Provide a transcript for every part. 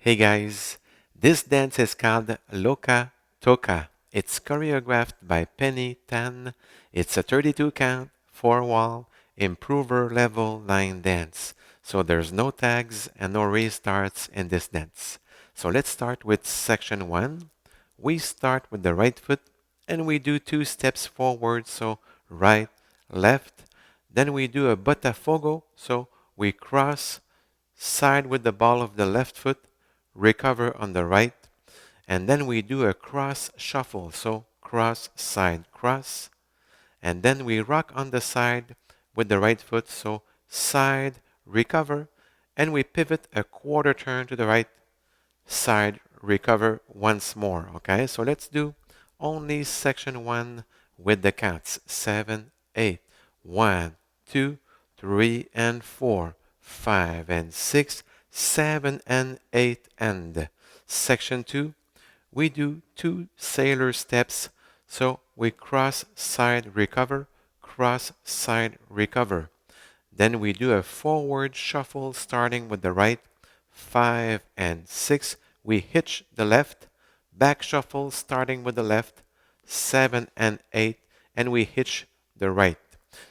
Hey guys, this dance is called Loka Toka. It's choreographed by Penny Tan. It's a 32 count, 4 wall, improver level line dance. So there's no tags and no restarts in this dance. So let's start with section 1. We start with the right foot and we do 2 steps forward, so right, left. Then we do a botafogo, so we cross side with the ball of the left foot, recover on the right, and then we do a cross shuffle, so cross, side, cross, and then we rock on the side with the right foot, so side, recover, and we pivot a quarter turn to the right, side, recover once more, okay? So let's do only section 1 with the counts, 7, 8, 1, 2, 3, and 4, 5, and 6, 7, and 8, and section 2, we do 2 sailor steps, so we cross, side, recover, cross, side, recover. Then we do a forward shuffle starting with the right, 5 and 6. We hitch the left, back shuffle starting with the left, 7 and 8, and we hitch the right.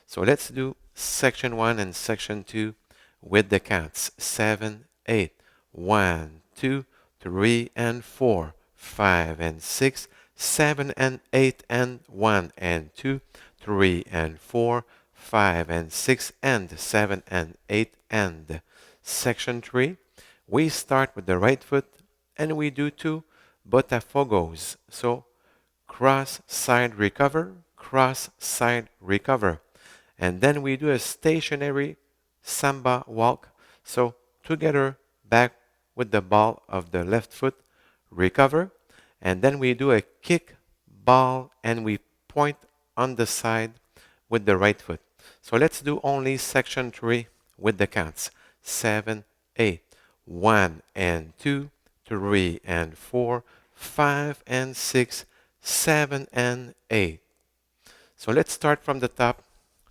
So let's do section 1 and section 2 with the counts, 7, 8, 1, 2, 3, and 4, 5 and 6, 7 and 8, and 1 and 2, 3 and 4, 5 and 6, and 7 and 8, and section 3. We start with the right foot and we do 2 botafogos. So cross, side, recover, cross, side, recover. And then we do a stationary samba walk. So together, back with the ball of the left foot, recover. And then we do a kick, ball, and we point on the side with the right foot. So let's do only section 3 with the counts. 7, 8, 1 and 2, 3 and 4, 5 and 6, 7 and 8. So let's start from the top.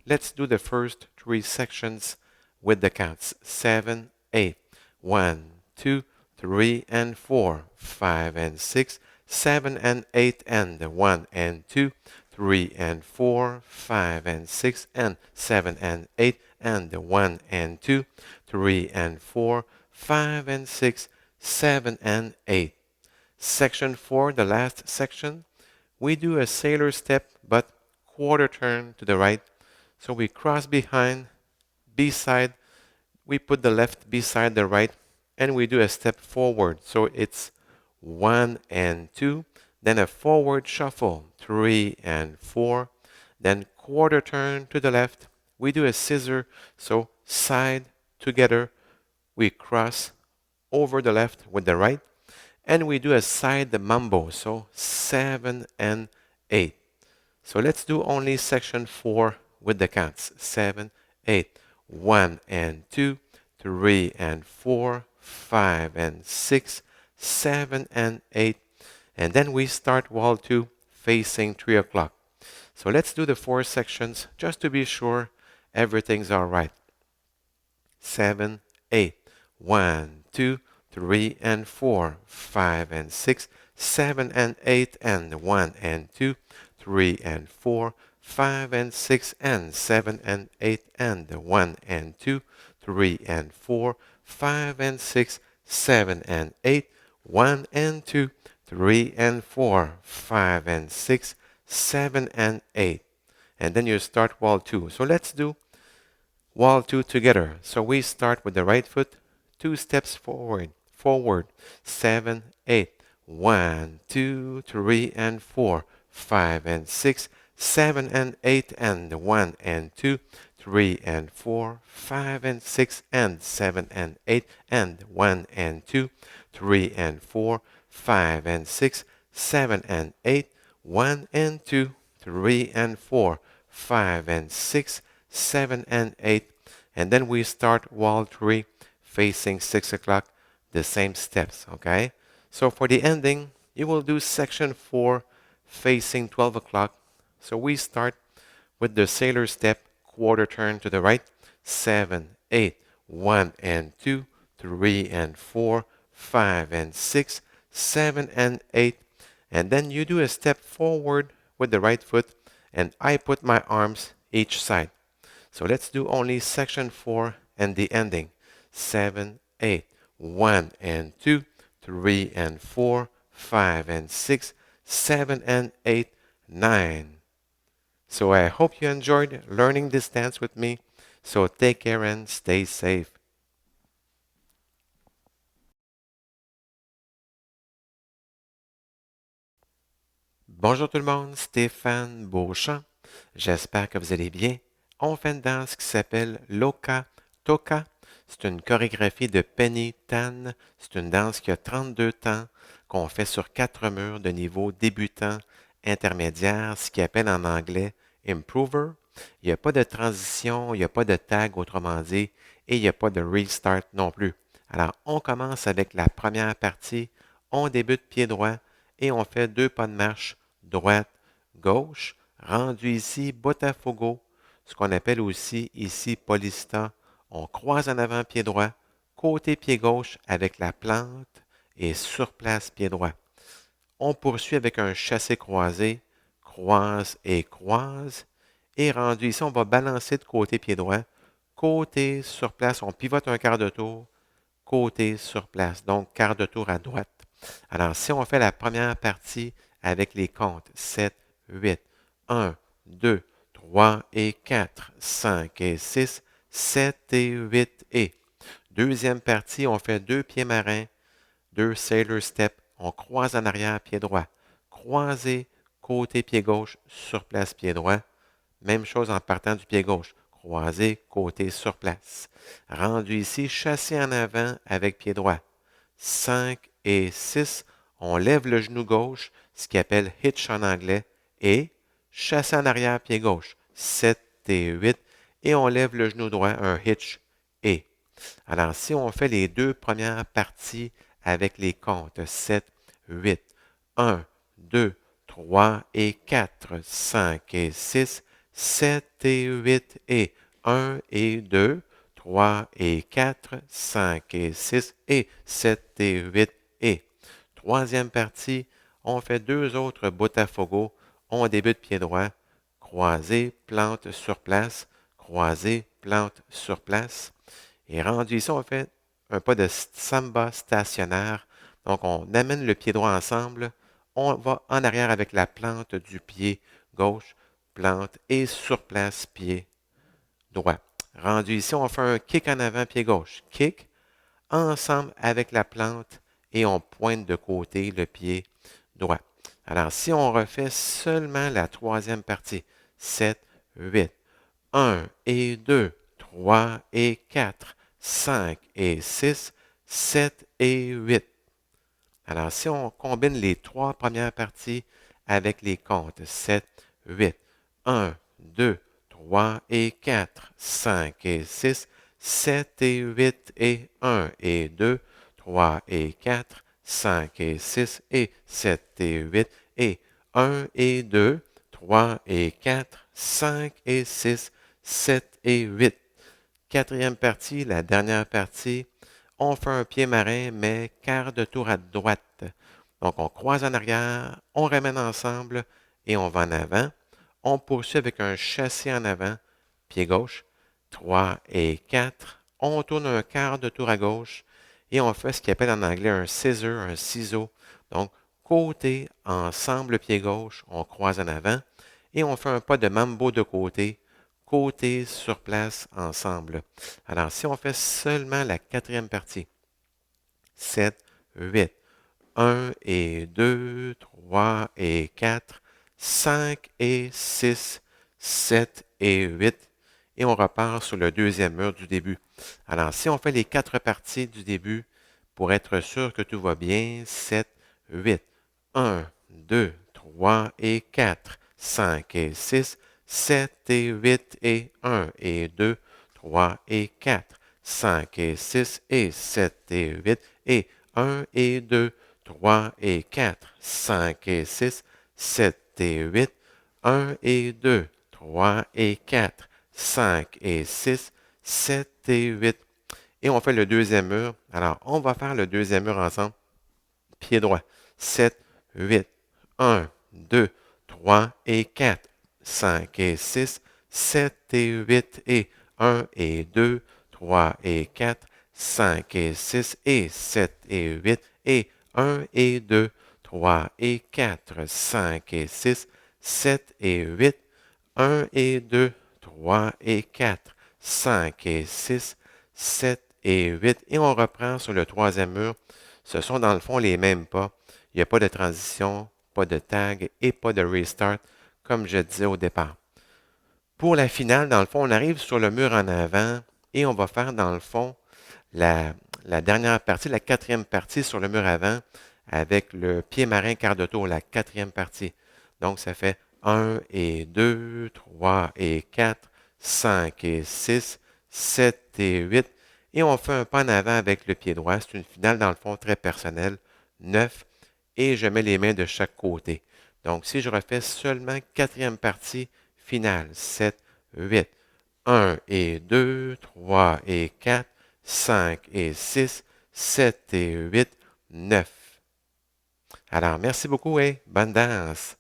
Let's do the first 3 sections with the counts. 7, 8, 1, 2, 3 and 4, 5 and 6, 7 and 8, and 1 and 2, 3 and 4, 5 and 6, and 7 and 8, and 1 and 2, 3 and 4, 5 and 6, 7 and 8. Section 4, the last section, we do a sailor step but quarter turn to the right. So we cross behind, B-side, we put the left beside the right, and we do a step forward. So it's 1 and 2, then a forward shuffle, 3 and 4, then quarter turn to the left. We do a scissor, so side together, we cross over the left with the right, and we do a side mambo, so 7 and 8. So let's do only section 4 with the counts, 7, 8, 1 and 2, 3 and 4, 5 and 6, 7 and 8, and then we start wall 2 facing 3 o'clock. So let's do the 4 sections just to be sure everything's all right. 7, 8, 1, 2, 3 and 4, 5 and 6, 7 and 8, and 1 and 2, 3 and 4, 5 and 6, and 7 and 8, and 1 and 2, 3 and 4, 5 and 6, 7 and 8, 1 and 2, 3 and 4, 5 and 6, 7 and 8. And then you start wall 2. So let's do wall 2 together. So we start with the right foot, 2 steps forward, 7, 8, 1, 2, 3 and 4, 5 and 6, 7 and 8, and 1 and 2, 3 and 4, 5 and 6, and 7 and 8, and 1 and 2, 3 and 4, 5 and 6, 7 and 8, 1 and 2, 3 and 4, 5 and 6, 7 and 8, and then we start wall 3 facing 6 o'clock, the same steps, okay? So for the ending, you will do section 4 facing 12 o'clock. So we start with the sailor step, quarter turn to the right, 7, 8, 1 and 2, 3 and 4, 5 and 6, 7 and 8, and then you do a step forward with the right foot, and I put my arms each side. So let's do only section 4 and the ending. 7, 8, 1 and 2, 3 and 4, 5 and 6, 7 and 8, 9. So I hope you enjoyed learning this dance with me. So take care and stay safe. Bonjour tout le monde, Stéphane Beauchamp. J'espère que vous allez bien. On fait une danse qui s'appelle Loka Toka. C'est une chorégraphie de Penny Tan. C'est une danse qui a 32 temps, qu'on fait sur 4 murs de niveau débutant, intermédiaire, ce qui appelle en anglais Improver. Il n'y a pas de transition, il n'y a pas de tag, autrement dit, et il n'y a pas de restart non plus. Alors, on commence avec la première partie. On débute pied droit et on fait 2 pas de marche droite, gauche, rendu ici Botafogo, ce qu'on appelle aussi ici Polista. On croise en avant pied droit, côté pied gauche avec la plante et sur place pied droit. On poursuit avec un chassé croisé, croise et croise. Et rendu ici, on va balancer de côté pied droit, côté sur place, on pivote un quart de tour, côté sur place, donc quart de tour à droite. Alors, si on fait la première partie avec les comptes 7, 8, 1, 2, 3 et 4, 5 et 6, 7 et 8 et. Deuxième partie, on fait 2 pieds marins, 2 sailor step, on croise en arrière pied droit, croisé côté pied gauche, sur place pied droit. Même chose en partant du pied gauche, croisé côté sur place. Rendu ici, chassé en avant avec pied droit. 5 et 6, on lève le genou gauche, ce qui appelle hitch en anglais, et chassé en arrière pied gauche. 7 et 8, et on lève le genou droit, un hitch, et. Alors, si on fait les deux premières parties avec les comptes 7, 8, 1, 2, 3 et 4, 5 et 6, 7 et 8 et 1 et 2, 3 et 4, 5 et 6 et 7 et 8 et. Troisième partie, on fait deux autres Botafogo. On débute pied droit, croisé, plante sur place, croisé, plante sur place. Et rendu ici, on fait un pas de samba stationnaire. Donc, on amène le pied droit ensemble. On va en arrière avec la plante du pied gauche, plante et sur place, pied droit. Rendu ici, on fait un kick en avant, pied gauche. Kick, ensemble avec la plante et on pointe de côté le pied droit. Alors, si on refait seulement la troisième partie, 7, 8, 1 et 2, 3 et 4, 5 et 6, 7 et 8. Alors, si on combine les trois premières parties avec les comptes 7, 8, 1, 2, 3 et 4, 5 et 6, 7 et 8 et 1 et 2, 3 et 4, 5 et 6 et 7 et 8 et 1 et 2, 3 et 4, 5 et 6, 7 et 8. Quatrième partie, la dernière partie, on fait un pied marin, mais quart de tour à droite. Donc, on croise en arrière, on ramène ensemble et on va en avant. On poursuit avec un chassé en avant, pied gauche, 3 et 4. On tourne un quart de tour à gauche et on fait ce qu'on appelle en anglais un scissor, un ciseau. Donc, côté, ensemble, pied gauche, on croise en avant et on fait un pas de mambo de côté, côté sur place, ensemble. Alors, si on fait seulement la quatrième partie, 7, 8, 1 et 2, 3 et 4, 5 et 6, 7 et 8. Et on repart sur le deuxième mur du début. Alors, si on fait les quatre parties du début, pour être sûr que tout va bien, 7, 8, 1, 2, 3 et 4, 5 et 6, 7 et 8 et 1 et 2, 3 et 4, 5 et 6 et 7 et 8 et 1 et 2, 3 et 4, 5 et 6, 7 et 8, 1 et 2, 3 et 4, 5 et 6, 7 et 8. Et on fait le deuxième mur. Alors, on va faire le deuxième mur ensemble. Pied droit. 7, 8, 1, 2, 3 et 4, 5 et 6, 7 et 8 et 1 et 2, 3 et 4, 5 et 6 et 7 et 8 et 1 et 2, 3 et 4, 5 et 6, 7 et 8, 1 et 2, 3 et 4, 5 et 6, 7 et 8. Et on reprend sur le troisième mur. Ce sont dans le fond les mêmes pas. Il n'y a pas de transition, pas de tag et pas de restart, comme je disais au départ. Pour la finale, dans le fond, on arrive sur le mur en avant et on va faire, dans le fond, la dernière partie, la quatrième partie sur le mur avant avec le pied marin quart de tour, la quatrième partie. Donc, ça fait 1 et 2, 3 et 4, 5 et 6, 7 et 8. Et on fait un pas en avant avec le pied droit. C'est une finale, dans le fond, très personnelle. 9. Et je mets les mains de chaque côté. Donc, si je refais seulement quatrième partie, finale, 7, 8. 1 et 2, 3 et 4, 5 et 6, 7 et 8, 9. Alors, merci beaucoup et bonne danse.